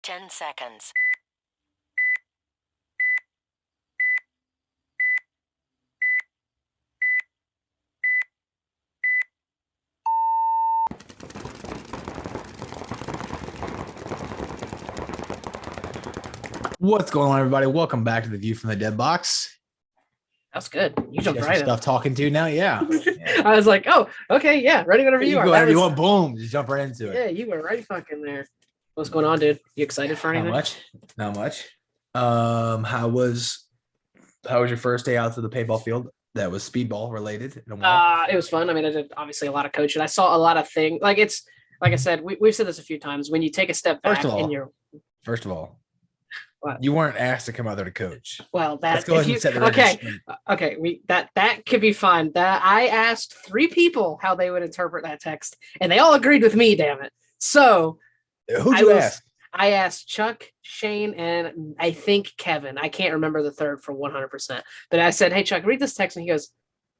10 seconds. What's going on, everybody? Welcome back to the View from the Dead Box. That's good. You You jumped got some right in. stuff talking to now. Yeah. I was like, oh, okay, yeah, ready whenever You you go are. That wherever you was- want. Boom. Just jump right into Yeah, it. you were right fucking there. What's going on, dude? You excited for Not anything? much. Not much. How was your first day out to the paintball field? That was speedball related in a while. It was fun. I mean, I did obviously a lot of coaching. I saw a lot of things. Like I said, we've said this a few times. When you take a step back First of all, what? you weren't asked to come out there to coach. Well, Let's go ahead and set the record okay, straight. okay, that could be fine. That I asked 3 people how they would interpret that text, and they all agreed with me. Damn it! So Who'd you ask? I asked Chuck, Shane, and I think Kevin. I can't remember the third for 100%. But I said, "Hey, Chuck, read this text," and he goes,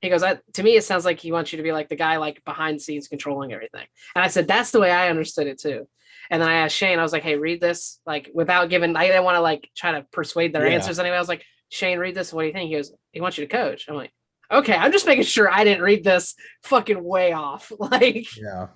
to me, it sounds like he wants you to be like the guy like behind the scenes controlling everything. And I said, that's the way I understood it too. And then I asked Shane, I was like, hey, read this, like without giving, I didn't want to like try to persuade their answers anyway. I was like, Shane, read this. What do you think? He goes, he wants you to coach. I'm like, okay, I'm just making sure I didn't read this fucking way off. Like, Yeah.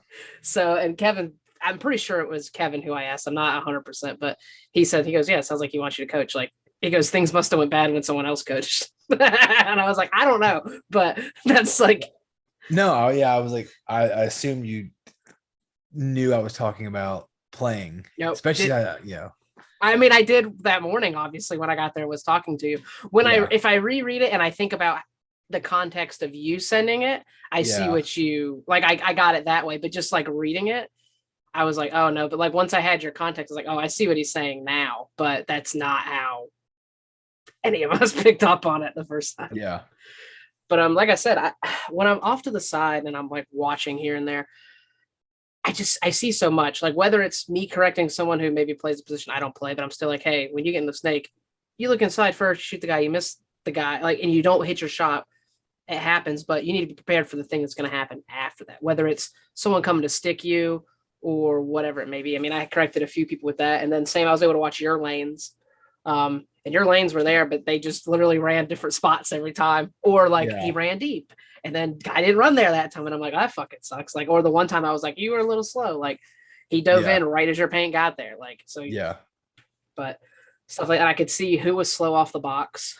So, and Kevin, I'm pretty sure it was Kevin who I asked. I'm not 100%, but he goes, yeah, it sounds like he wants you to coach. Like, he goes, things must have went bad when someone else coached. And I was like, I don't know, but that's like. No, yeah, I was like, I assumed you knew I was talking about playing. Nope. Especially, I mean, I did that morning, obviously, when I got there, was talking to you. If I reread it and I think about the context of you sending it, I see what you, like, I got it that way, but just like reading it, I was like, oh no, but like once I had your context, I was like, oh, I see what he's saying now, but that's not how any of us picked up on it the first time. Yeah. But like I said, when I'm off to the side and I'm like watching here and there, I see so much, like whether it's me correcting someone who maybe plays a position I don't play, but I'm still like, hey, when you get in the snake, you look inside first, shoot the guy, you miss the guy, like, and you don't hit your shot. It happens, but you need to be prepared for the thing that's going to happen after that, whether it's someone coming to stick you or whatever it may be. I mean, I corrected a few people with that, and then same, I was able to watch your lanes. And your lanes were there, but they just literally ran different spots every time. Or like he ran deep and then I didn't run there that time. And I'm like, that fucking sucks. Like, or the one time I was like, you were a little slow. Like he dove in right as your paint got there. Like, so yeah. But stuff like that, I could see who was slow off the box,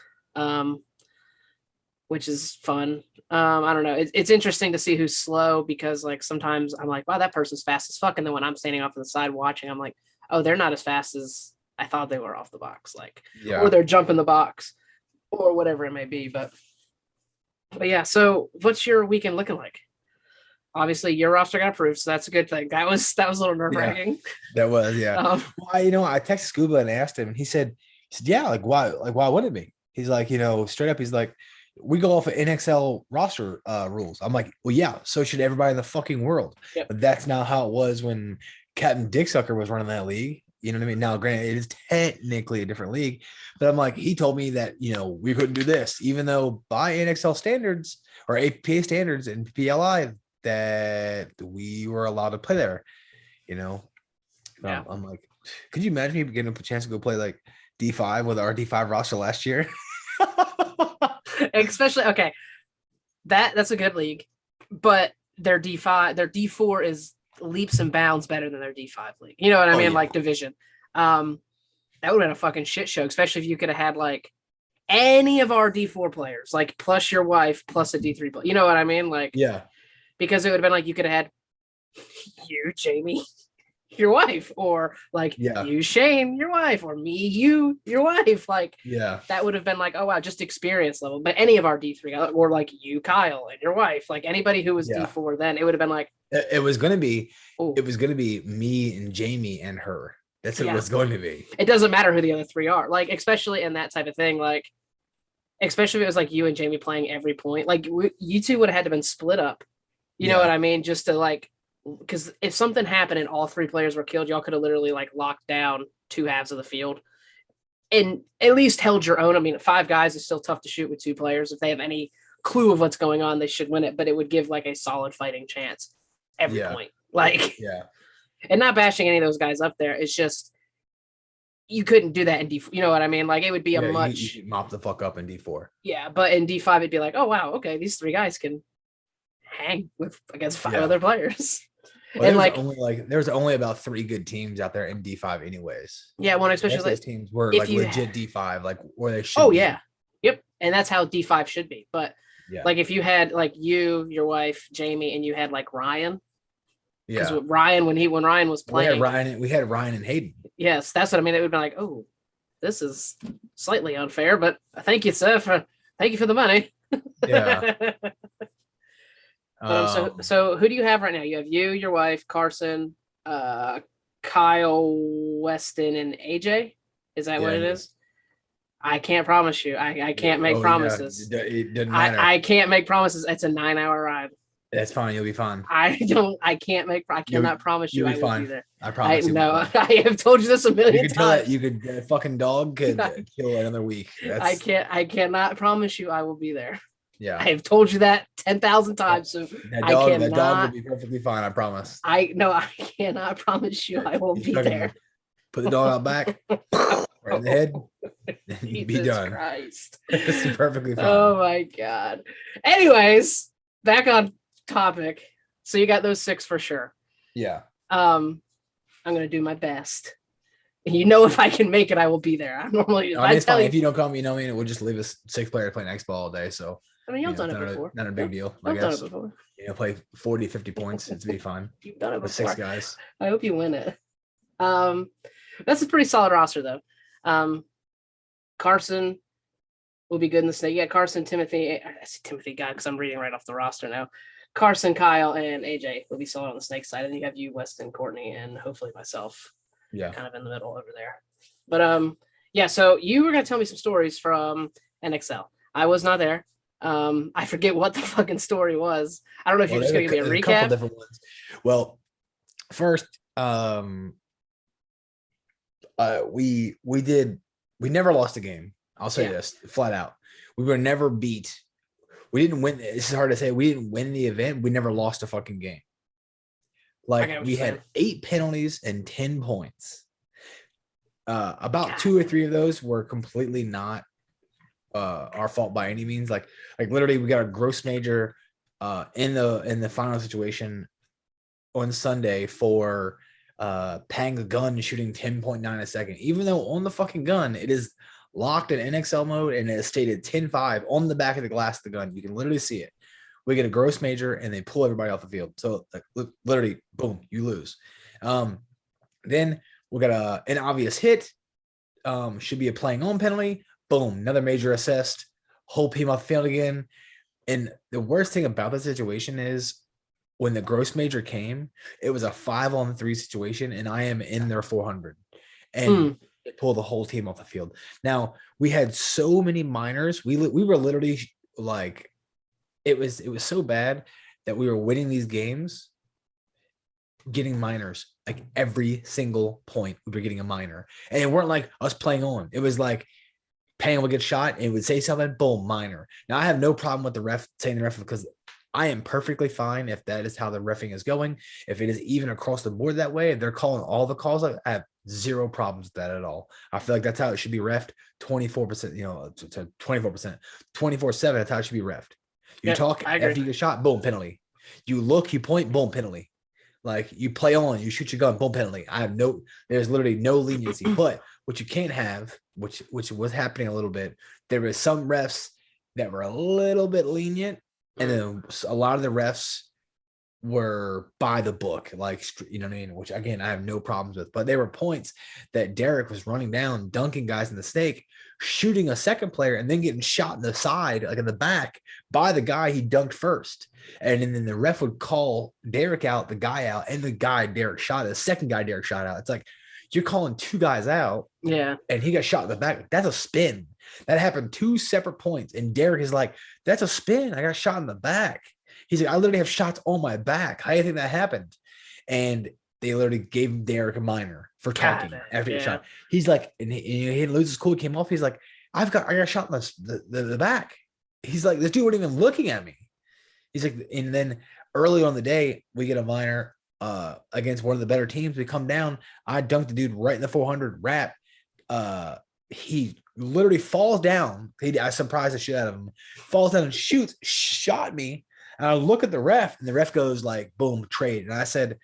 which is fun. I don't know. It's interesting to see who's slow because like sometimes I'm like, wow, that person's fast as fuck. And then when I'm standing off to the side watching, I'm like, oh, they're not as fast as I thought they were off the box, like, or they're jumping the box or whatever it may be. But yeah, so what's your weekend looking like? Obviously your roster got approved, so that's a good thing. That was a little nerve-wracking. That was, Well, I texted Scuba and asked him, and he said, yeah, like why wouldn't it be? He's like, straight up, he's like, we go off of NXL roster rules. I'm like, well, yeah, so should everybody in the fucking world. Yep. But that's not how it was when Captain Dicksucker was running that league. You know what I mean? Now, granted, it is technically a different league, but I'm like, he told me that, we couldn't do this, even though by NXL standards or APA standards and PLI that we were allowed to play there, Yeah. I'm like, could you imagine me getting a chance to go play like D5 with our D5 roster last year? Especially, okay, that's a good league, but their D4 is leaps and bounds better than their D5 league. You know what I mean? Yeah. Like division. That would have been a fucking shit show, especially if you could have had like any of our D4 players, like plus your wife, plus a D3 player. You know what I mean? Like, yeah, because it would have been like you could have had you, Jamie, your wife, or like you, Shane, your wife, or me, you, your wife. Like, that would have been like, oh wow, just experience level. But any of our D3, or like you, Kyle, and your wife, like anybody who was D4, then it would have been like, it was going to be me and Jamie and her. That's what it was going to be. It doesn't matter who the other 3 are, like, especially in that type of thing, like, especially if it was like you and Jamie playing every point, like you two would have had to been split up. You know what I mean? Just to like, because if something happened and all 3 players were killed, y'all could have literally like locked down 2 halves of the field and at least held your own. I mean, 5 guys is still tough to shoot with 2 players. If they have any clue of what's going on, they should win it, but it would give like a solid fighting chance every point. Like, and not bashing any of those guys up there. It's just you couldn't do that in D. You know what I mean? Like it would be a Yeah, you much could mop the fuck up in D4. yeah, but in D5 it'd be like, oh wow, okay, these three guys can hang with against five Yeah. other players. Well, And like there's only about 3 good teams out there in D5, anyways. yeah, one The rest especially of those like teams were if like you legit D5, like where they should oh be. yeah, yep, and that's how D5 should be. But Yeah, like if you had like you, your wife, Jamie, and you had like Ryan, because yeah. Ryan when Ryan was playing, We had Ryan and Hayden. yes, that's what I mean. It would be like, oh, this is slightly unfair, but thank you, sir, thank you for the money. Yeah. So who do you have right now? You have you, your wife, Carson, Kyle, Weston, and AJ. Is that what it is? I can't promise you. I can't make promises. Yeah. It doesn't matter. I can't make promises. It's a 9-hour ride. That's fine. You'll be fine. I cannot promise you You'll be I will fine. be there. I promise. No, I have told you this a million times. You could a fucking dog could kill another week. I cannot promise you I will be there. Yeah. I have told you that 10,000 times. So that dog will be perfectly fine. I promise. I cannot promise you I will be there. Put the dog out back, right in the head, and be done. Christ. It's perfectly fine. Oh my God. Anyways, back on topic. So you got those 6 for sure. Yeah. I'm gonna do my best. And if I can make it, I will be there. I normally it's fine. If you don't come, we'll just leave us 6 players playing X ball all day. So I mean, you've done it before. Not a big deal. I've done it before. Play 40, 50 points. It's be fine. You've done it before. With 6 guys. I hope you win it. That's a pretty solid roster though. Carson will be good in the snake. Yeah, Carson, Timothy. I see Timothy God because I'm reading right off the roster now. Carson, Kyle, and AJ will be solid on the snake side, and you have you, Weston, Courtney, and hopefully myself. Yeah, kind of in the middle over there. But yeah. So you were gonna tell me some stories from NXL. I was not there. I forget what the fucking story was. I don't know if you're just gonna give me a recap. Couple different ones. Well, first, we never lost a game. I'll say this flat out. We were never beat. We didn't win. This is hard to say. We didn't win the event. We never lost a fucking game. Like we had 8 penalties and 10 points. About 2 or 3 of those were completely not our fault by any means. Like literally, we got a gross major in the final situation on Sunday for paying a gun shooting 10.9 a second, even though on the fucking gun it is locked in NXL mode and it is stated 10.5 on the back of the glass of the gun. You can literally see it. We get a gross major and they pull everybody off the field. So like literally, boom, you lose. Then we got an obvious hit. Should be a playing on penalty. Boom, another major assessed. Whole team off the field again. And the worst thing about the situation is when the gross major came, it was a 5-on-3 situation, and I am in their 400, and it pulled the whole team off the field. Now we had so many minors. We were literally like, it was so bad that we were winning these games, getting minors like every single point. We were getting a minor, and it weren't like us playing on. It was like Payne would get shot and would say something, boom, minor. Now I have no problem with the ref saying the ref because I am perfectly fine if that is how the reffing is going. If it is even across the board that way, if they're calling all the calls, I have zero problems with that at all. I feel like that's how it should be reffed 24%, to 24%, 24/7. That's how it should be reffed. You talk after you get shot, boom, penalty. You look, you point, boom, penalty. Like you play on, you shoot your gun, boom, penalty. There's literally no leniency. But what you can't have, which was happening a little bit, there was some refs that were a little bit lenient. And then a lot of the refs were by the book, like, you know what I mean? Which, again, I have no problems with. But there were points that Derek was running down, dunking guys in the snake, shooting a second player, and then getting shot in the side, like in the back, by the guy he dunked first. And then the ref would call Derek out, the guy out, and the guy Derek shot, the second guy Derek shot out. It's like, you're calling 2 guys out. Yeah. And he got shot in the back. That's a spin. That happened 2 separate points. And Derek is like, that's a spin. I got shot in the back. He's like, I literally have shots on my back. How do you think that happened? And they literally gave Derek a minor for talking after he shot. He's like, and he didn't lose his cool. He came off. He's like, I got shot in the back. He's like, this dude wasn't even looking at me. He's like, and then early on the day, we get a minor against one of the better teams. We come down. I dunked the dude right in the 400 wrap. he literally falls down. I surprised the shit out of him. Falls down and shoots, shot me. And I look at the ref, and the ref goes like, "Boom, trade." And I said,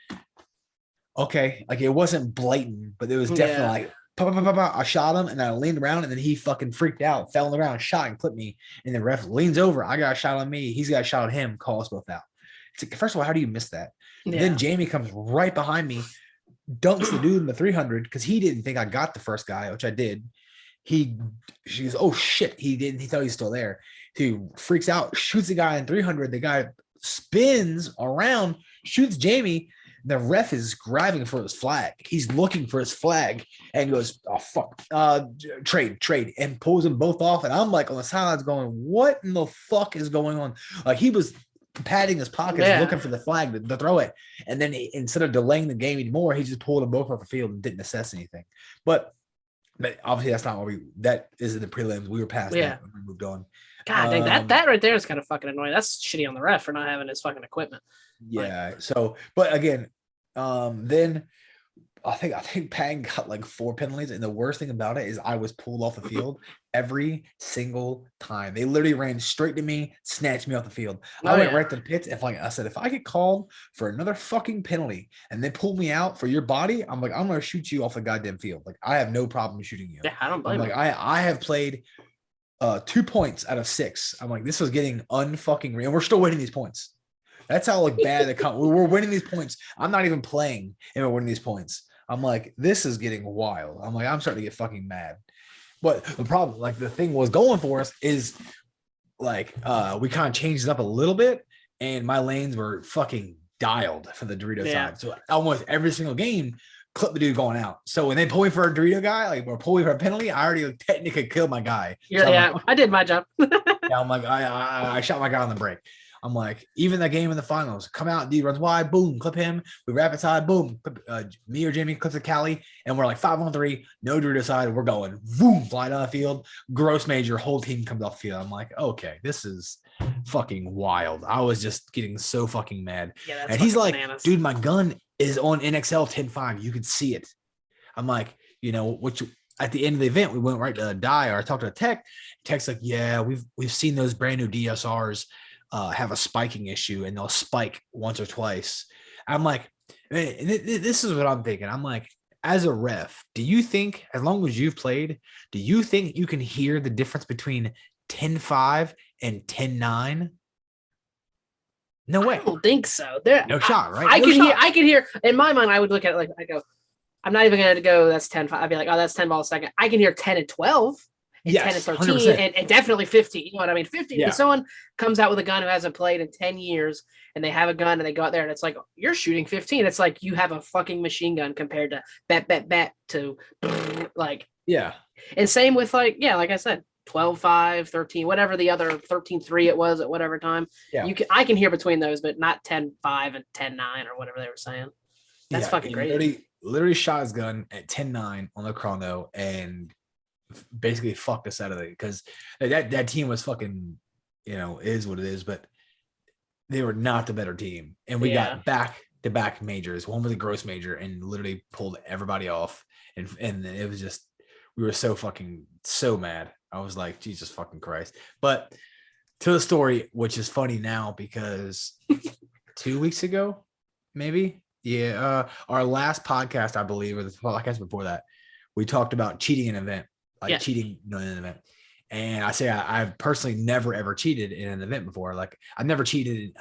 "Okay." Like it wasn't blatant, but it was definitely like, "Pa, pa, pa, pa." I shot him, and I leaned around, and then he fucking freaked out, fell on the ground, shot, and clipped me. And the ref leans over. I got a shot on me. He's got a shot on him. Call us both out. It's like, first of all, how do you miss that? Yeah. Then Jamie comes right behind me, dunks the dude in the 300 because he didn't think I got the first guy, which I did. She goes, "Oh shit," he didn't. He thought he was still there. He freaks out, shoots the guy in 300. The guy spins around, shoots Jamie. The ref is grabbing for his flag. He's looking for his flag and goes, "Oh fuck, trade," and pulls them both off. And I'm like on the sidelines going, "What in the fuck is going on?" Like he was patting his pockets, looking for the flag to throw it. And then instead of delaying the game anymore, he just pulled them both off the field and didn't assess anything. But obviously that's not what that is in the prelims. We were past that when we moved on. God dang, that right there is kind of fucking annoying. That's shitty on the ref for not having his fucking equipment. Yeah. So, but again, then I think Pang got like 4 penalties, and the worst thing about it is I was pulled off the field every single time. They literally ran straight to me, snatched me off the field. I went right to the pits. If I said, if I get called for another fucking penalty and they pull me out for your body, I'm like, I'm gonna shoot you off the goddamn field. Like I have no problem shooting you. Yeah, I don't blame you. Like I have played 2 points out of 6. I'm like, this was getting unfucking real. And we're still winning these points. That's how like bad we're winning these points. I'm not even playing and we're winning these points. I'm like, this is getting wild. I'm like, I'm starting to get fucking mad. But the problem, like the thing was going for us is like we kind of changed it up a little bit, and my lanes were fucking dialed for the Dorito side. So almost every single game, clip the dude going out. So when they pull me for a Dorito guy, like or pull me for a penalty, I already technically killed my guy. Yeah, so like, I did my job. I'm like, I shot my guy on the break. I'm like, even that game in the finals, come out, D runs wide, boom, clip him. We rapid side, boom, clip, me or Jamie clips a Cali, and we're like 5-on-3, no Dorito side, we're going, boom, fly down the field, gross major, whole team comes off the field. I'm like, okay, this is fucking wild. I was just getting so fucking mad. Yeah, and he's like, bananas. Dude, my gun is on NXL 10.5. You can see it. I'm like, which at the end of the event, we went right to Die, or I talked to Tech. Tech's like, yeah, we've seen those brand new DSRs have a spiking issue, and they'll spike once or twice. I'm like, this is what I'm thinking. I'm like, as a ref, do you think, as long as you've played, do you think you can hear the difference between 10.5 and 10.9? No way. I don't think so. No shot, right? I can hear. In my mind, I would look at it like I go, I'm not even going to go. That's 10.5. I'd be like, oh, that's 10 balls a second. I can hear 10 and 12. And 10 and 13 and definitely 15. You know what I mean? 15. If someone comes out with a gun who hasn't played in 10 years and they have a gun and they go out there and it's like, you're shooting 15. It's like you have a fucking machine gun compared to bet to like, yeah. And same with like I said, 12.5, 13, whatever the other 13.3 it was at whatever time. Yeah. I can hear between those, but not 10.5 and 10.9 or whatever they were saying. That's fucking crazy. Literally shot his gun at 10.9 on the chrono and basically fucked us out of it, because that team was fucking, is what it is, but they were not the better team. And we got back-to-back majors. One was a gross major and literally pulled everybody off. And it was just, we were so mad. I was like, Jesus fucking Christ. But to the story, which is funny now because 2 weeks ago, maybe, our last podcast, I believe, or the podcast before that, we talked about cheating an event. Cheating in an event. And I say I've personally never ever cheated in an event before. Like I've never cheated.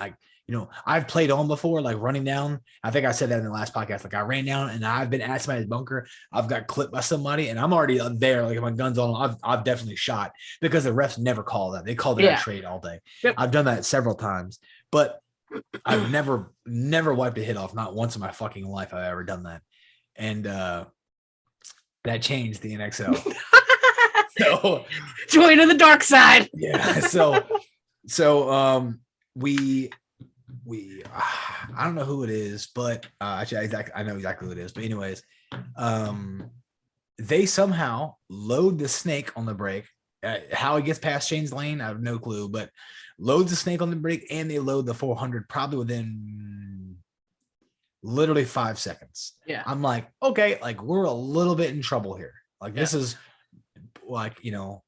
I've played on before, like running down. I think I said that in the last podcast. Like I ran down and I've been at somebody's bunker. I've got clipped by somebody and I'm already there. Like if my gun's on, I've definitely shot, because the refs never call that. They call it a trade all day. Yep. I've done that several times, but I've never wiped a hit off. Not once in my fucking life I've ever done that. And that changed the NXL. So join in the dark side. Yeah. So we I don't know who it is, but actually I know exactly who it is. But anyways, they somehow load the snake on the break. How it gets past Shane's lane, I have no clue, but loads the snake on the break, and they load the 400 probably within literally 5 seconds. Yeah. I'm like, okay, like we're a little bit in trouble here. Like this is like,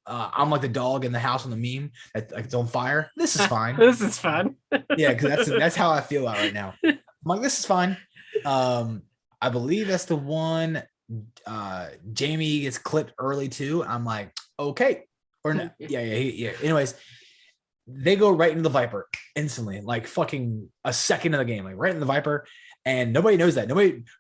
I'm like the dog in the house on the meme that like it's on fire. This is fine. This is fun. Yeah, because that's how I feel about right now. I'm like, this is fine. I believe that's the one. Jamie gets clipped early too. I'm like, okay, or no, yeah. Anyways, they go right into the Viper instantly, like fucking a second of the game, like right in the Viper, and nobody knows that.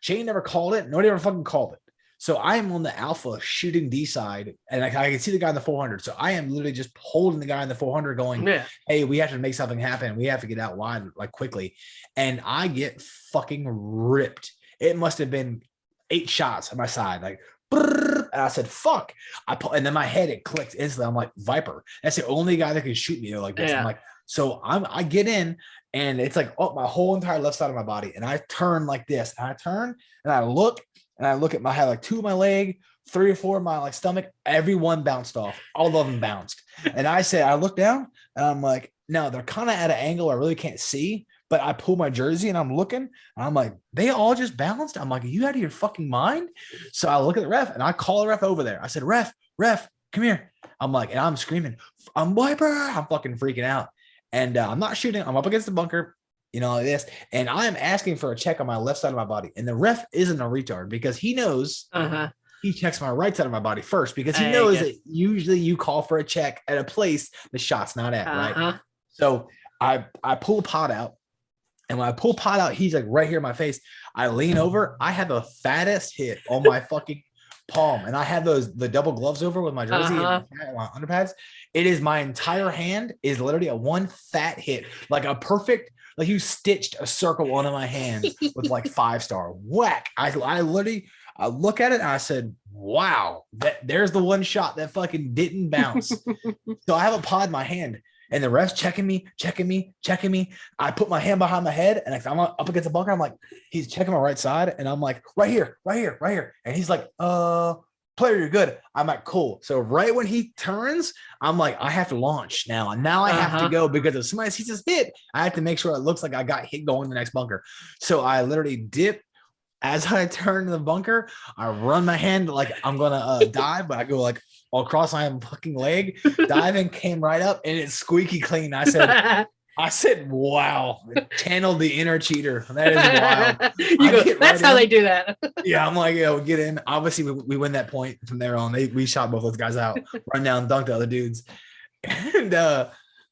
Shane never called it. Nobody ever fucking called it. So I am on the Alpha shooting D side, and I can see the guy in the 400. So I am literally just holding the guy in the 400, going, "Hey, we have to make something happen. We have to get out wide like quickly." And I get fucking ripped. It must have been 8 shots on my side, like. And I said, "Fuck!" And then my head it clicked instantly. I'm like, Viper. That's the only guy that can shoot me like this. I'm like, so I get in, and it's like my whole entire left side of my body, and I turn like this, and I turn, and I look at my, I had like 2 of my leg, 3 or 4 of my like stomach. Everyone bounced off. All of them bounced. And I look down, and I'm like, no, they're kind of at an angle I really can't see. But I pull my jersey and I'm looking, and I'm like, they all just bounced. I'm like, are you out of your fucking mind? So I look at the ref, and I call the ref over there. I said, ref, come here. I'm like, and I'm screaming, I'm Viper. I'm fucking freaking out. And I'm not shooting. I'm up against the bunker, like this. And I am asking for a check on my left side of my body. And the ref isn't a retard because he knows he checks my right side of my body first because he knows that usually you call for a check at a place the shot's not at, right? So I pull a pot out. And when I pull pot out, he's like right here in my face. I lean over. I have the fattest hit on my fucking palm. And I have the double gloves over with my jersey and my underpads. It is my entire hand is literally a one fat hit. Like a perfect, like you stitched a circle onto my hand with like 5-star whack. I look at it and I said, wow, there's the one shot that fucking didn't bounce. So I have a pod in my hand. And the ref's checking me. I put my hand behind my head, and I'm up against the bunker. I'm like, he's checking my right side, and I'm like, right here. And he's like, player, you're good. I'm like, cool. So right when he turns, I'm like, I have to launch now. And now I have to go because if somebody sees this hit, I have to make sure it looks like I got hit going to the next bunker. So I literally dip. As I turn to the bunker, I run my hand like I'm gonna dive, but I go like across my fucking leg, diving, came right up, and it's squeaky clean. I said, wow, channeled the inner cheater. That is wild. That's how they do that. Yeah, I'm like, we get in. Obviously, we win that point from there on. We shot both those guys out, run down, dunk the other dudes, and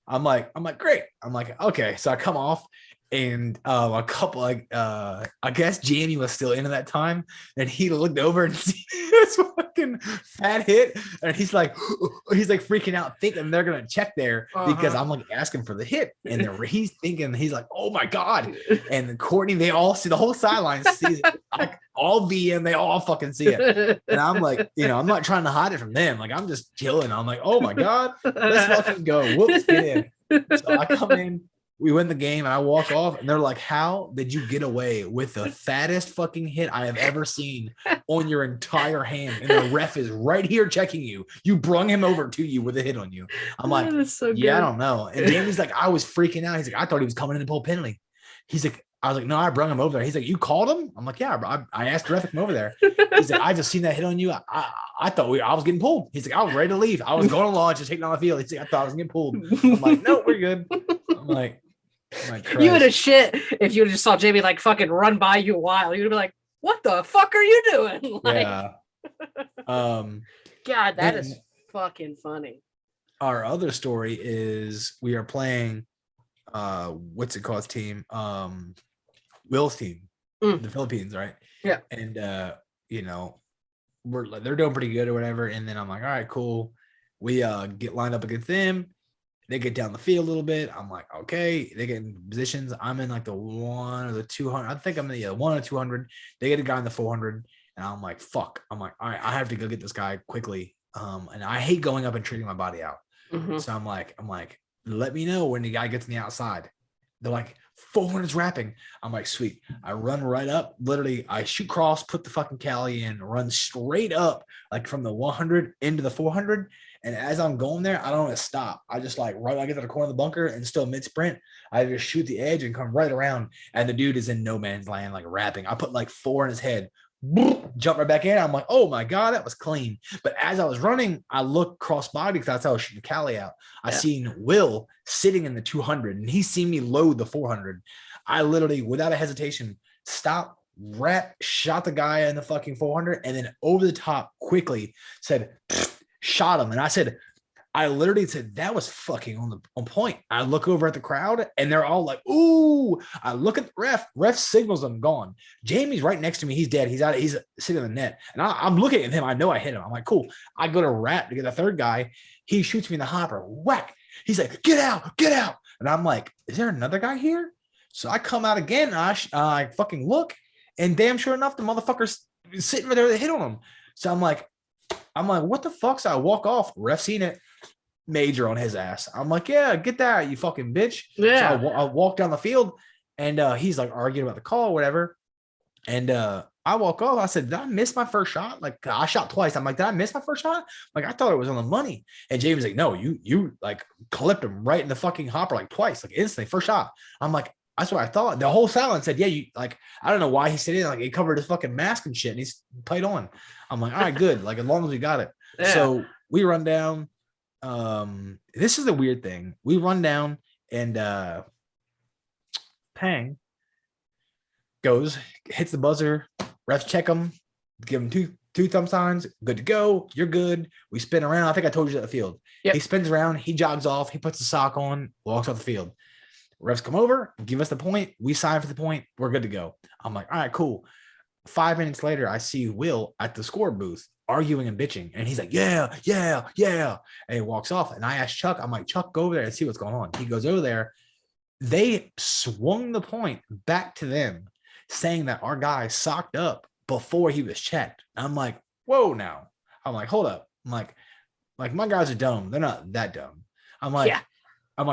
I'm like, great. I'm like, okay. So I come off. And a couple I guess Jamie was still in at that time, and he looked over and see this fucking fat hit, and he's like freaking out, thinking they're gonna check there because I'm like asking for the hit, and he's thinking, he's like, oh my god. And Courtney, they all see the whole sideline, sees it, like all VM, they all fucking see it, and I'm like, I'm not trying to hide it from them, like I'm just chilling. I'm like, oh my god, let's fucking go. Whoops, get in. So I come in. We win the game, and I walk off, and they're like, how did you get away with the fattest fucking hit I have ever seen on your entire hand? And the ref is right here checking you. You brung him over to you with a hit on you. I'm like, I don't know. And Jamie's like, I was freaking out. He's like, I thought he was coming in to pull penalty. He's like, I was like, no, I brung him over there. He's like, you called him? I'm like, yeah, I asked the ref to come over there. He's like, I just seen that hit on you. I thought I was getting pulled. He's like, I was ready to leave. I was going to launch, just taking on the field. He's like, I thought I was getting pulled. I'm like, no, we're good. I'm like, you would have shit if you just saw Jamie like fucking run by you a while. You'd be like, what the fuck are you doing? Like, yeah. God, that is fucking funny. Our other story is we are playing what's it called team? Will's team, the Philippines, right? Yeah. And they're doing pretty good or whatever. And then I'm like, all right, cool. We get lined up against them. They get down the field a little bit. I'm like, okay. They get in positions. I'm in like the 1 or the 200. I think I'm in the 1 or 200. They get a guy in the 400. And I'm like, fuck. I'm like, all right, I have to go get this guy quickly. And I hate going up and treating my body out. So I'm like, let me know when the guy gets on the outside. They're like, 400's wrapping. I'm like, sweet. I run right up. Literally, I shoot cross, put the fucking Cali in, run straight up, like from the 100 into the 400. And as I'm going there, I don't want to stop. I just like right when I get to the corner of the bunker and still mid sprint, I just shoot the edge and come right around. And the dude is in no man's land, like rapping. I put like 4 in his head, jump right back in. I'm like, oh my God, that was clean. But as I was running, I looked cross body because that's how I was shooting Cali out. I seen Will sitting in the 200 and he seen me load the 400. I literally, without a hesitation, stopped, shot the guy in the fucking 400 and then over the top quickly said, shot him. And I literally said that was fucking on point. I look over at the crowd and they're all like, ooh. I look at the ref signals I'm gone. Jamie's right next to me. He's dead. He's out. He's sitting in the net. And I'm looking at him. I know I hit him. I'm like, cool. I go to rat to get the third guy. He shoots me in the hopper. Whack. He's like, get out. And I'm like, is there another guy here? So I come out again. I fucking look. And damn sure enough, the motherfucker's sitting right there that hit on him. So I'm like, what the fuck? So I walk off. Ref seen it. Major on his ass. I'm like, yeah, get that, you fucking bitch. Yeah. So I walk down the field and he's like arguing about the call or whatever. And I walk off. I said, did I miss my first shot? Like, I shot twice. I'm like, did I miss my first shot? Like, I thought it was on the money. And Jamie's like, no, you like clipped him right in the fucking hopper like twice, like instantly, first shot. I'm like, that's what I thought. The whole silence said, yeah, you like, I don't know why he said it. Like, he covered his fucking mask and shit and he's played on. I'm like, all right, good. Like, as long as we got it. Yeah. So we run down. This is the weird thing. We run down and Pang goes, hits the buzzer, refs check him, give him two thumb signs, good to go, you're good. We spin around. I think I told you at the field. Yep. He spins around, he jogs off, he puts the sock on, walks off the field. Refs come over, give us the point, we sign for the point, we're good to go. I'm like, all right, cool. 5 minutes later, I see Will at the score booth arguing and bitching. And he's like, yeah. And he walks off. And I asked Chuck, I'm like, Chuck, go over there and see what's going on. He goes over there. They swung the point back to them, saying that our guy socked up before he was checked. I'm like, whoa, now. I'm like, hold up. I'm like my guys are dumb. They're not that dumb. I'm like, yeah. I'm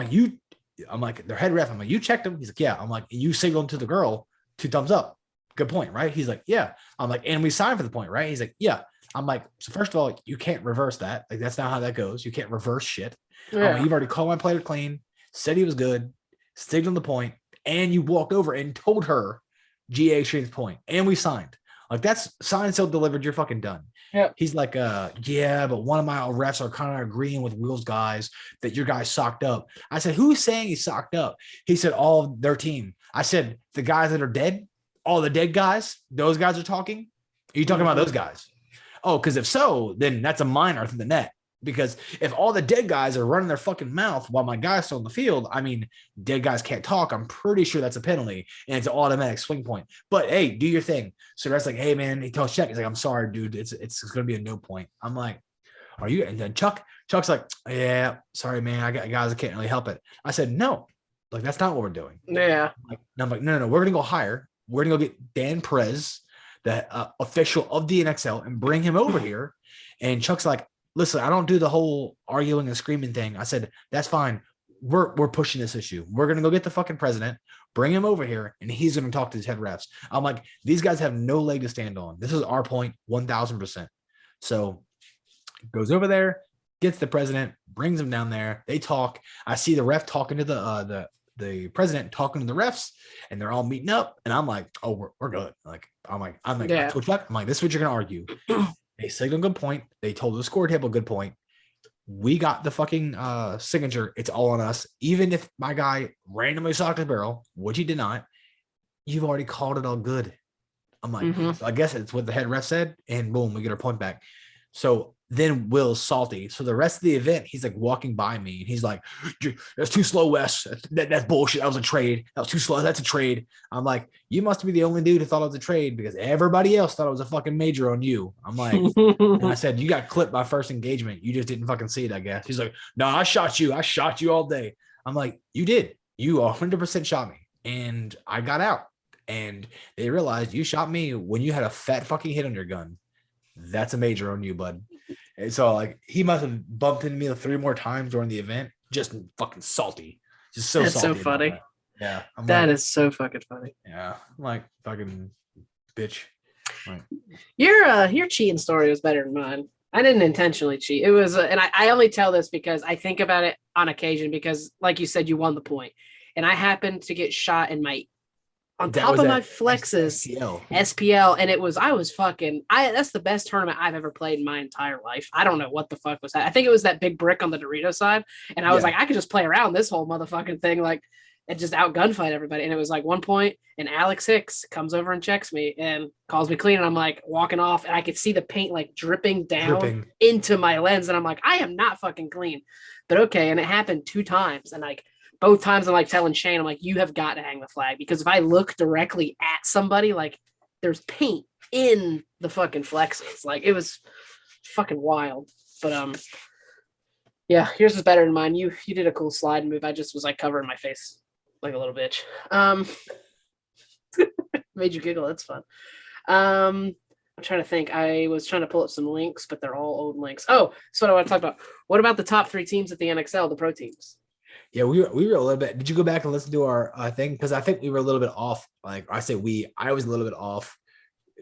like, their head ref. I'm like, you checked him? He's like, yeah. I'm like, you signaled to the girl 2 thumbs up. Good point, right? He's like, yeah. I'm like, and we signed for the point, right? He's like, yeah. I'm like, so first of all, you can't reverse that. Like, that's not how that goes. You can't reverse shit. Yeah. You've already called my player clean, said he was good, signaled the point, and you walked over and told her GA Extreme's point, and we signed. Like, that's signed, sealed, delivered. You're fucking done. Yeah. He's like, yeah, but one of my refs are kind of agreeing with Will's guys that your guys socked up. I said, who's saying he socked up? He said, all of their team. I said, the guys that are dead, all the dead guys, those guys are talking. Are you talking about those guys? Oh, because if so, then that's a minor to the net. Because if all the dead guys are running their fucking mouth while my guy's still in the field, I mean, dead guys can't talk. I'm pretty sure that's a penalty and it's an automatic swing point. But hey, do your thing. So that's like, hey man, he tells Chuck, he's like, I'm sorry, dude. It's gonna be a no point. I'm like, are you? And then Chuck's like, yeah, sorry, man. I got guys, I can't really help it. I said, no, like that's not what we're doing. Yeah. I'm like, no, we're gonna go higher. We're gonna go get Dan Perez, the official of the NXL, and bring him over here. And Chuck's like, listen, I don't do the whole arguing and screaming thing. I said, that's fine. We're pushing this issue. We're going to go get the fucking president, bring him over here, and he's going to talk to his head refs. I'm like, these guys have no leg to stand on. This is our point, 1,000%. So goes over there, gets the president, brings him down there. They talk. I see the ref talking to the president talking to the refs, and they're all meeting up. And I'm like, oh, we're good. I'm like, yeah. I told Chuck, I'm like, this is what you're going to argue. They signaled a good point. They told the score table a good point. We got the fucking signature. It's all on us. Even if my guy randomly socked his barrel, which he did not, you've already called it all good. I'm like, so I guess it's what the head ref said, and boom, we get our point back. So then Will's salty. So the rest of the event, he's like walking by me, and he's like, that's too slow, Wes. That's bullshit. That was a trade. That was too slow. That's a trade. I'm like, you must be the only dude who thought it was a trade because everybody else thought it was a fucking major on you. I'm like, and I said, you got clipped my first engagement. You just didn't fucking see it, I guess. He's like, no, I shot you. I shot you all day. I'm like, you did. You 100% shot me. And I got out. And they realized you shot me when you had a fat fucking hit on your gun. That's a major on you, bud. And so like he must have bumped into me 3 more times during the event. Just fucking salty. Just so That's salty. So funny. That. Yeah. That is so fucking funny. Yeah. I'm like fucking bitch. Like, your cheating story was better than mine. I didn't intentionally cheat. It was, and I only tell this because I think about it on occasion because, like you said, you won the point, and I happened to get shot in my on That top was of my at flexes, SPL. SPL, and that's the best tournament I've ever played in my entire life. I don't know what the fuck was that. I think it was that big brick on the Dorito side, and I was Yeah. like, I could just play around this whole motherfucking thing, like, and just out gunfight everybody. And it was like one point, and Alex Hicks comes over and checks me and calls me clean, and I'm like walking off, and I could see the paint like dripping down into my lens, and I'm like, I am not fucking clean, but okay. And it happened 2 times, and like both times I'm like telling Shane, I'm like, you have got to hang the flag, because if I look directly at somebody, like there's paint in the fucking flexes. Like it was fucking wild. But yeah, yours is better than mine. You did a cool slide move. I just was like covering my face like a little bitch. Made you giggle. That's fun. I'm trying to think. I was trying to pull up some links, but they're all old links. Oh, that's what I want to talk about. What about the top 3 teams at the NXL, the pro teams? Yeah, we were a little bit. Did you go back and listen to our thing? Because I think we were a little bit off. Like I say, I was a little bit off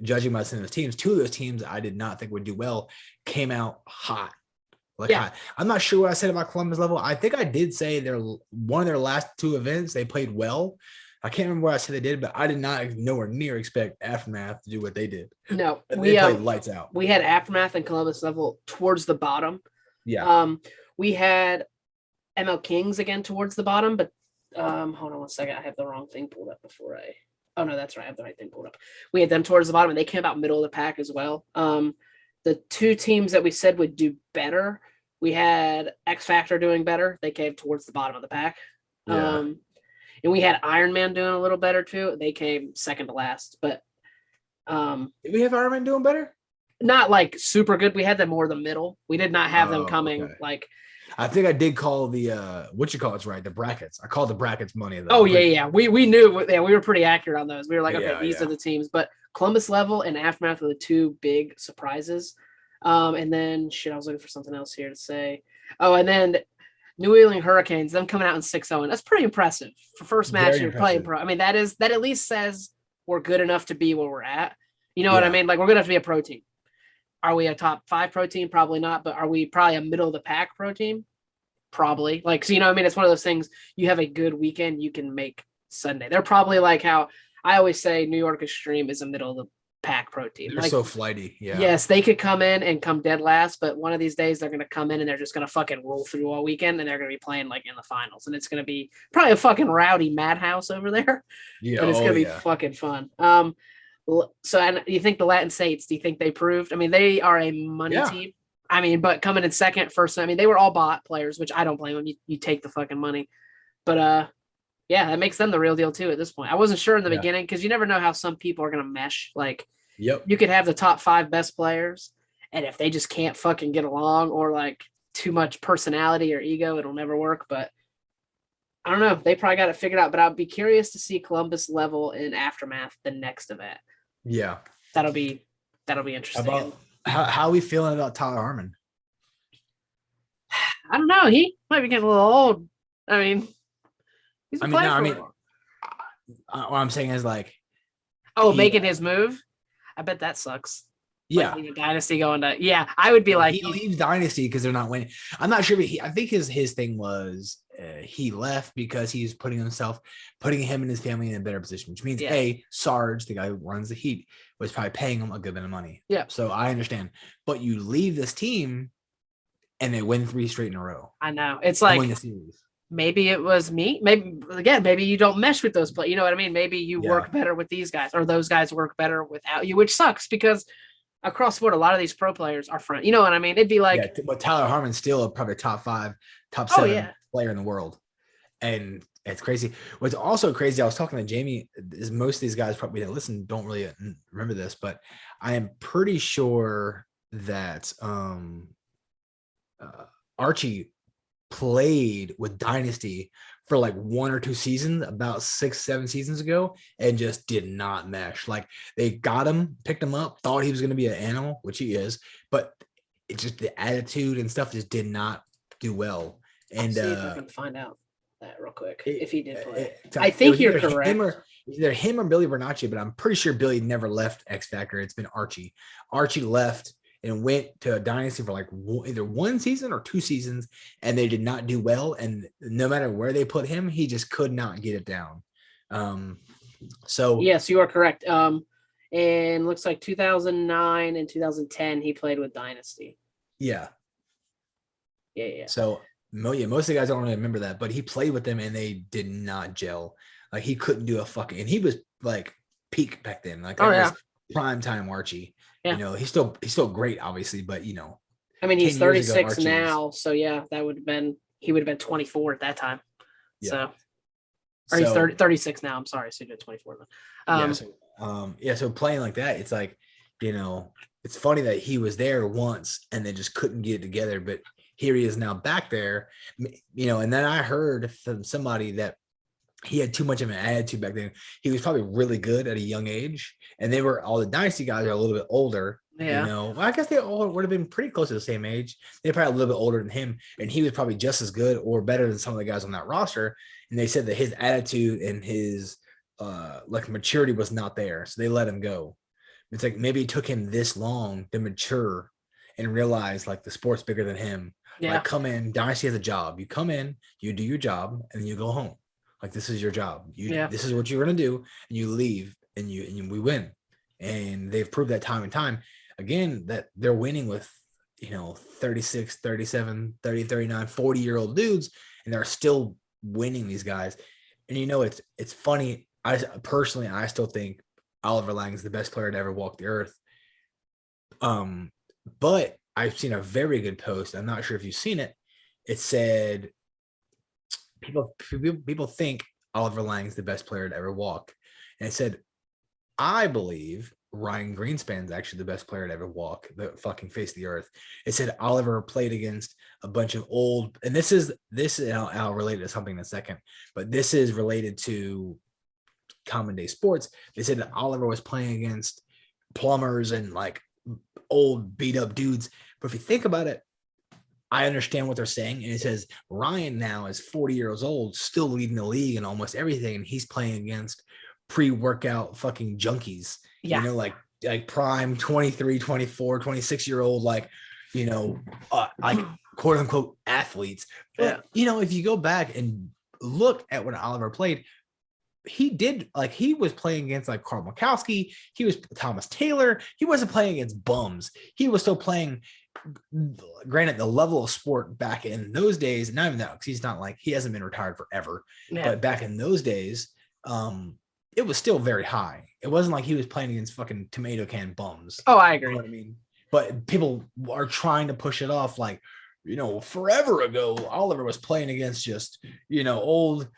judging by some of the teams. 2 of those teams I did not think would do well came out hot. Hot. I'm not sure what I said about Columbus level. I think I did say one of their last 2 events they played well. I can't remember what I said they did, but I did not nowhere near expect Aftermath to do what they did. No, they played lights out. We had Aftermath and Columbus level towards the bottom. Yeah. We had ML Kings again towards the bottom, but hold on one second. I have the wrong thing pulled up before I. Oh no, that's right. I have the right thing pulled up. We had them towards the bottom, and they came out middle of the pack as well. The 2 teams that we said would do better, we had X Factor doing better. They came towards the bottom of the pack. Yeah. And we had Iron Man doing a little better too. They came second to last, but did we have Iron Man doing better? Not like super good. We had them more the middle. We did not have them coming like. I think I did call the it's right, the brackets. I called the brackets money though. Oh yeah. We knew, yeah, we were pretty accurate on those. We were like, okay, these are the teams. But Columbus level and Aftermath were the 2 big surprises. And then I was looking for something else here to say. Oh, and then New England Hurricanes, them coming out in 6-0. That's pretty impressive for first match you're playing pro. I mean, that at least says we're good enough to be where we're at. You know what I mean? Like we're good enough to be a pro team. Are we a top 5 pro team? Probably not. But are we probably a middle of the pack pro team? Probably. Like, so you know what I mean? It's one of those things. You have a good weekend, you can make Sunday. They're probably like how I always say New York Extreme is a middle of the pack pro team. They're like, so flighty. Yeah. Yes, they could come in and come dead last, but one of these days they're going to come in and they're just going to fucking roll through all weekend, and they're going to be playing like in the finals, and it's going to be probably a fucking rowdy madhouse over there. Yeah, but it's going to be fucking fun. So, and you think the Latin States? Do you think they proved? I mean, they are a money team. I mean, but coming in second, first. I mean, they were all bot players, which I don't blame them. You take the fucking money, but yeah, that makes them the real deal too at this point. I wasn't sure in the beginning because you never know how some people are going to mesh. Like, you could have the top 5 best players, and if they just can't fucking get along or like too much personality or ego, it'll never work. But I don't know. They probably got it figured out. But I'll be curious to see Columbus level in Aftermath the next event. Yeah, that'll be interesting. How are we feeling about Tyler Harmon? I don't know. He might be getting a little old. I mean, what I'm saying is like, making his move. I bet that sucks. Yeah, like Dynasty going to. Yeah, I would be like, he leaves Dynasty because they're not winning. I'm not sure, but I think his thing was he left because he's putting him and his family in a better position, which means Sarge, the guy who runs the Heat, was probably paying him a good bit of money. Yeah, so I understand. But you leave this team, and they win 3 straight in a row. I know it's like win the series. Maybe it was me. Maybe you don't mesh with those players. You know what I mean? Maybe you work better with these guys, or those guys work better without you, which sucks because across the board, a lot of these pro players are front. You know what I mean? It'd be like, but Tyler Harmon's still probably top 5, top 7 player in the world, and it's crazy. What's also crazy, I was talking to Jamie, is most of these guys probably that listen don't really remember this, but I am pretty sure that Archie played with Dynasty for like 1 or 2 seasons about 6-7 seasons ago and just did not mesh. Like they got him, picked him up, thought he was going to be an animal, which he is, but it's just the attitude and stuff just did not do well. And see if I can find out that real quick if he did play. I think you're correct. Either him or Billy Bernacci, but I'm pretty sure Billy never left X Factor. It's been Archie. Archie left and went to a Dynasty for like either 1 season or 2 seasons, and they did not do well. And no matter where they put him, he just could not get it down. So Yes, you are correct. And looks like 2009 and 2010 he played with Dynasty. yeah, Yeah. so most of the guys don't really remember that, but he played with them and they did not gel. Like he couldn't do a fucking, and he was like peak back then. Like Oh that yeah. was prime time Archie. Yeah. He's still great, obviously, but I mean, he's 10 years ago, 36 Archie was, now, so yeah, he would have been 24 at that time. yeah. So, or he's So 36 now. I'm sorry, so he's 24 now. yeah, so playing like that, it's like, it's funny that he was there once and they just couldn't get it together, but here he is now back there, and then I heard from somebody that he had too much of an attitude back then. He was probably really good at a young age, and they were all the dynasty guys are a little bit older. Yeah. Well, I guess they all would have been pretty close to the same age. They're probably a little bit older than him, and he was probably just as good or better than some of the guys on that roster. And they said that his attitude and his like maturity was not there, so they let him go. It's like maybe it took him this long to mature and realize like the sport's bigger than him. Yeah. Like come in, dynasty has a job. You come in, you do your job, and then you go home. Like this is your job. This is what you're gonna do, and you leave, and we win. And they've proved that time and time again that they're winning with 36, 37, 30, 39, 40-year-old dudes, and they're still winning these guys. And it's funny. I still think Oliver Lang is the best player to ever walk the earth. But I've seen a very good post. I'm not sure if you've seen it. It said people think Oliver Lang's the best player to ever walk. And it said, I believe Ryan Greenspan's actually the best player to ever walk the fucking face of the earth. It said Oliver played against a bunch of old, and this is I'll relate it to something in a second, but this is related to common day sports. They said that Oliver was playing against plumbers and like old beat up dudes. But if you think about it, I understand what they're saying. And it says Ryan now is 40 years old, still leading the league in almost everything. And he's playing against pre-workout fucking junkies, like prime 23, 24, 26-year-old, like quote unquote athletes. But, if you go back and look at when Oliver played, he was playing against like Carl Makowski. He was Thomas Taylor. He wasn't playing against bums. He was still playing. Granted, the level of sport back in those days, not even that, because he's not like he hasn't been retired forever. Yeah. But back in those days, it was still very high. It wasn't like he was playing against fucking tomato can bums. Oh, I agree. You know what I mean? But people are trying to push it off like, forever ago, Oliver was playing against just, old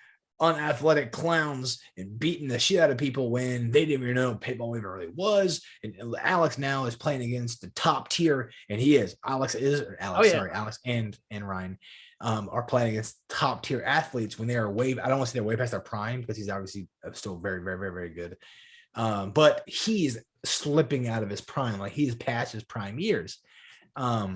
unathletic clowns and beating the shit out of people when they didn't even know what paintball even really was. And Alex now is playing against the top tier, and Alex and Ryan are playing against top tier athletes when they are I don't want to say they're way past their prime, because he's obviously still very, very, very, very good. But he's slipping out of his prime, like he's past his prime years. But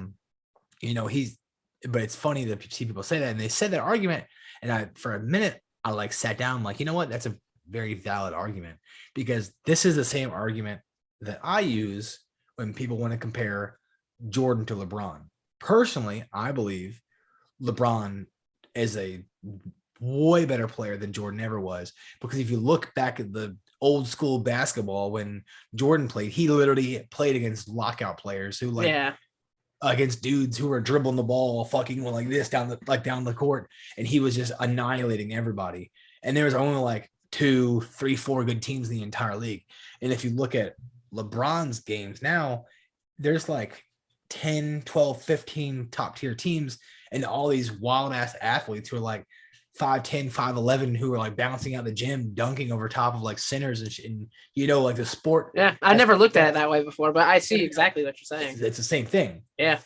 it's funny that you see people say that, and they said that argument, and for a minute I like sat down like, that's a very valid argument, because this is the same argument that I use when people want to compare Jordan to LeBron. Personally, I believe LeBron is a way better player than Jordan ever was, because if you look back at the old school basketball when Jordan played, he literally played against lockout players who against dudes who were dribbling the ball fucking like this down the court, and he was just annihilating everybody. And there was only like 2, 3, 4 good teams in the entire league. And if you look at LeBron's games now, there's like 10, 12, 15 top tier teams, and all these wild ass athletes who are like 5'10", 5'11", who are like bouncing out the gym, dunking over top of like centers and like the sport. Yeah, I never looked at it that way before, but I see exactly what you're saying. It's the same thing. Yeah.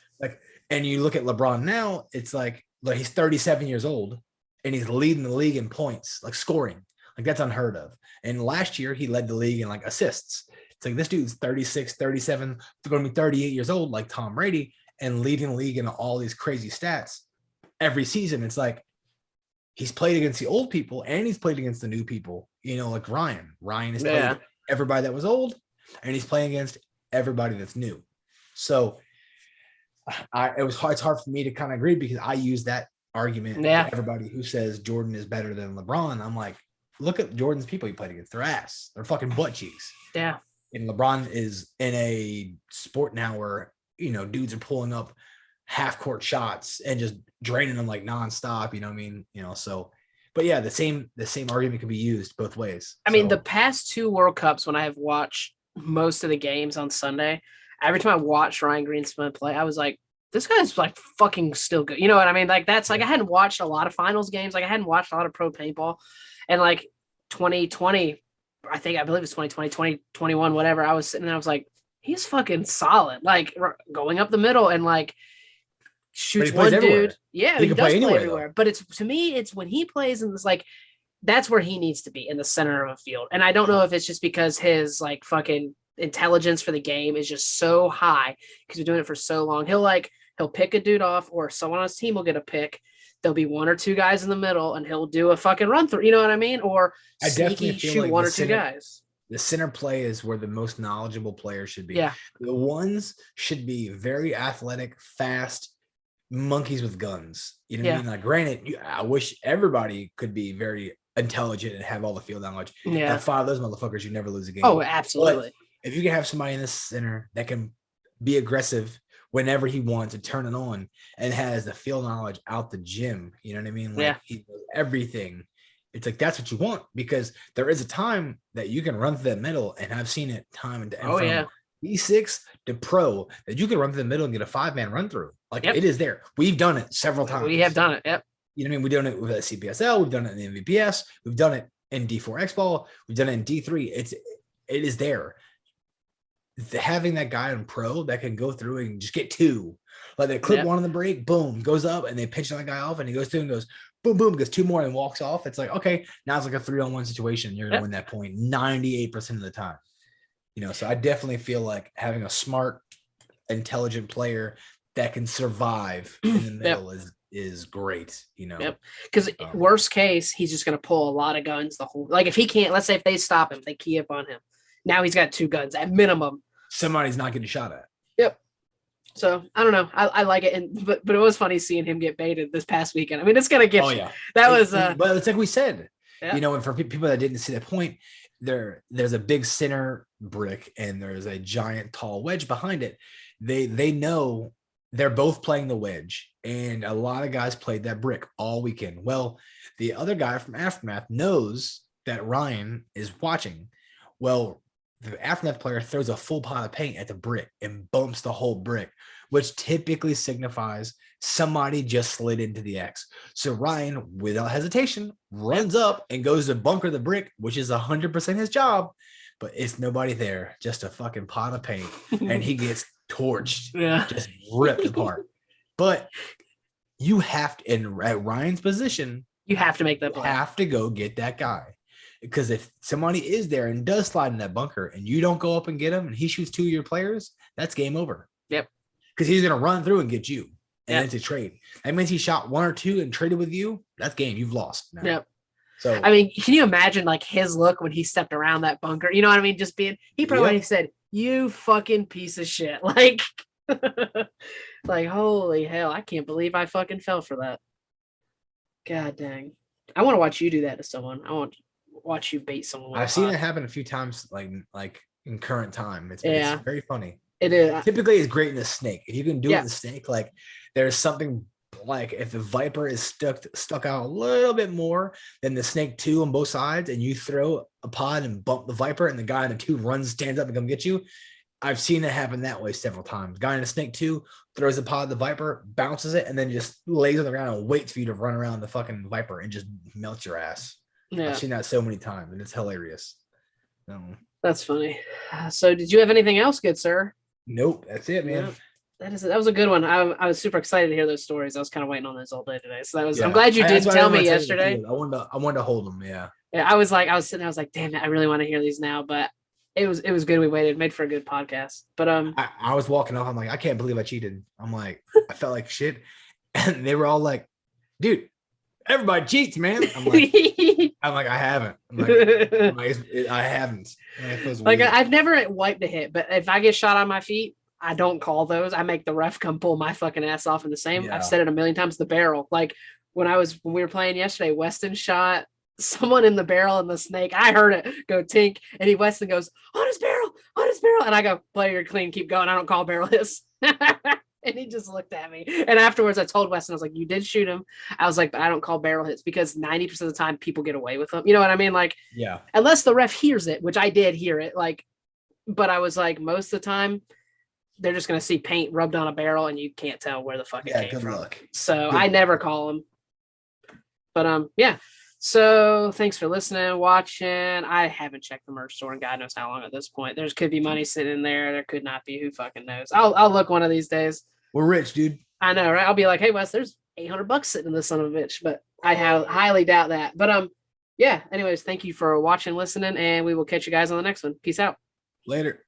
And you look at LeBron now, it's like he's 37 years old and he's leading the league in points, like scoring. Like that's unheard of. And last year he led the league in like assists. It's like this dude's 36, 37, they're going to be 38 years old, like Tom Brady, and leading the league in all these crazy stats every season. It's like he's played against the old people and he's played against the new people, like Ryan. Ryan has played everybody that was old, and he's playing against everybody that's new. So it's hard for me to kind of agree, because I use that argument to everybody who says Jordan is better than LeBron. I'm like, look at Jordan's people he played against. Their ass, their fucking butt cheeks. Yeah. And LeBron is in a sport now where, dudes are pulling up half court shots and just draining them like nonstop. You know what I mean? So, but yeah, the same argument could be used both ways. I mean, the past 2 World Cups, when I have watched most of the games on Sunday, every time I watched Ryan Greenspan play, I was like, this guy's like fucking still good. You know what I mean? Like that's like I hadn't watched a lot of finals games. Like I hadn't watched a lot of pro paintball. And like 2020, I believe it's 2020, 2021, whatever. I was sitting there, I was like, he's fucking solid. Like going up the middle and like shoots one dude. Everywhere. Yeah, he does play everywhere. But it's to me, it's when he plays and it's like that's where he needs to be in the center of a field. And I don't know if it's just because his like fucking intelligence for the game is just so high because he's doing it for so long. He'll pick a dude off or someone on his team will get a pick. There'll be 1 or 2 guys in the middle and he'll do a fucking run through. You know what I mean? Or sneaky shoot like 1 or 2 guys. The center play is where the most knowledgeable players should be. Yeah. The ones should be very athletic, fast, monkeys with guns. You know what I mean? Like, granted, I wish everybody could be very intelligent and have all the field knowledge. Yeah. And 5 of those motherfuckers, you never lose a game. Oh, absolutely. But if you can have somebody in the center that can be aggressive whenever he wants to turn it on and has the field knowledge out the gym, you know what I mean? Like he knows everything. It's like, that's what you want because there is a time that you can run through the middle. And I've seen it time and from B6 to pro that you can run through the middle and get a 5-man run through. Like it is there. We've done it several times. We have done it. Yep. You know what I mean? We've done it with CPSL. We've done it in the MVPS. We've done it in D4X ball. We've done it in D3. It is there. Having that guy in pro that can go through and just get 2, like they clip 1 on the break, boom, goes up and they pitch that guy off and he goes through and goes boom, boom, gets 2 more and walks off. It's like, okay, now it's like a 3-on-1 situation. You're going to win that point 98% of the time. So I definitely feel like having a smart, intelligent player that can survive in the middle is great, Because worst case, he's just going to pull a lot of guns the whole. Like if he can't, let's say if they stop him, they key up on him. Now he's got 2 guns at minimum. Somebody's not getting shot at. Yep. So I don't know. I like it, but it was funny seeing him get baited this past weekend. I mean, it's gonna get. Oh yeah. That was. But it's like we said, and for people that didn't see that point, there's a big center brick and there's a giant tall wedge behind it. They know they're both playing the wedge, and a lot of guys played that brick all weekend. Well, the other guy from Aftermath knows that Ryan is watching. Well, the Aftermath player throws a full pot of paint at the brick and bumps the whole brick, which typically signifies somebody just slid into the X. So Ryan, without hesitation, runs up and goes to bunker the brick, which is 100% his job, but it's nobody there, just a fucking pot of paint, and he gets torched, just ripped apart. But you have to, at Ryan's position, you have to make that play. Have to go get that guy. Because if somebody is there and does slide in that bunker and you don't go up and get him and he shoots 2 of your players, that's game over. Yep. Because he's going to run through and get you. And it's a trade. That means he shot 1 or 2 and traded with you. That's game. You've lost now. Yep. So, I mean, can you imagine like his look when he stepped around that bunker? You know what I mean? Just being, he probably said, you fucking piece of shit. Like, like, holy hell, I can't believe I fucking fell for that. God dang. I want to watch you do that to someone. I want to watch you bait someone. I've seen it happen a few times, like in current time. It's very funny. It is. Typically, it's great in the snake. If you can do it in the snake, like there's something like if the viper is stuck out a little bit more than the snake 2 on both sides, and you throw a pod and bump the viper, and the guy in the 2 runs, stands up, and come get you. I've seen it happen that way several times. Guy in the snake 2 throws a pod at the viper, bounces it, and then just lays on the ground and waits for you to run around the fucking viper and just melt your ass. Yeah. I've seen that so many times, and it's hilarious. That's funny. So, did you have anything else, good sir? Nope, that's it, man. Yeah. That was a good one. I was super excited to hear those stories. I was kind of waiting on those all day today. So that was. I'm glad you did tell me yesterday. I wanted to hold them. Yeah. Yeah, I was sitting there. I was like, damn it, I really want to hear these now, but it was good. We waited, made for a good podcast. But I was walking off. I'm like, I can't believe I cheated. I'm like, I felt like shit, and they were all like, dude. Everybody cheats, man. I'm like, I haven't. I haven't. Like I've never wiped a hit, but if I get shot on my feet, I don't call those. I make the ref come pull my fucking ass off in the same. I've said it a million times. The barrel, like when we were playing yesterday, Weston shot someone in the barrel and the snake. I heard it go tink, and Weston goes, on his barrel. And I go, player clean, keep going. I don't call barrel hiss. And he just looked at me. And afterwards, I told Weston, I was like, you did shoot him. I was like, but I don't call barrel hits because 90% of the time people get away with them. You know what I mean? Like, Yeah. unless the ref hears it, which I did hear it. Like, but I was like, most of the time, they're just going to see paint rubbed on a barrel and you can't tell where the fuck it came good from. luck. So Good I never luck. call them. But yeah. So thanks for listening, watching. I haven't checked the merch store in God knows how long at this point. There's could be money sitting in there. There could not be. Who fucking knows? I'll look one of these days. We're rich, dude. I know, right? I'll be like, hey Wes, there's $800 sitting in this son of a bitch. But I highly doubt that. But yeah. Anyways, thank you for watching, listening, and we will catch you guys on the next one. Peace out. Later.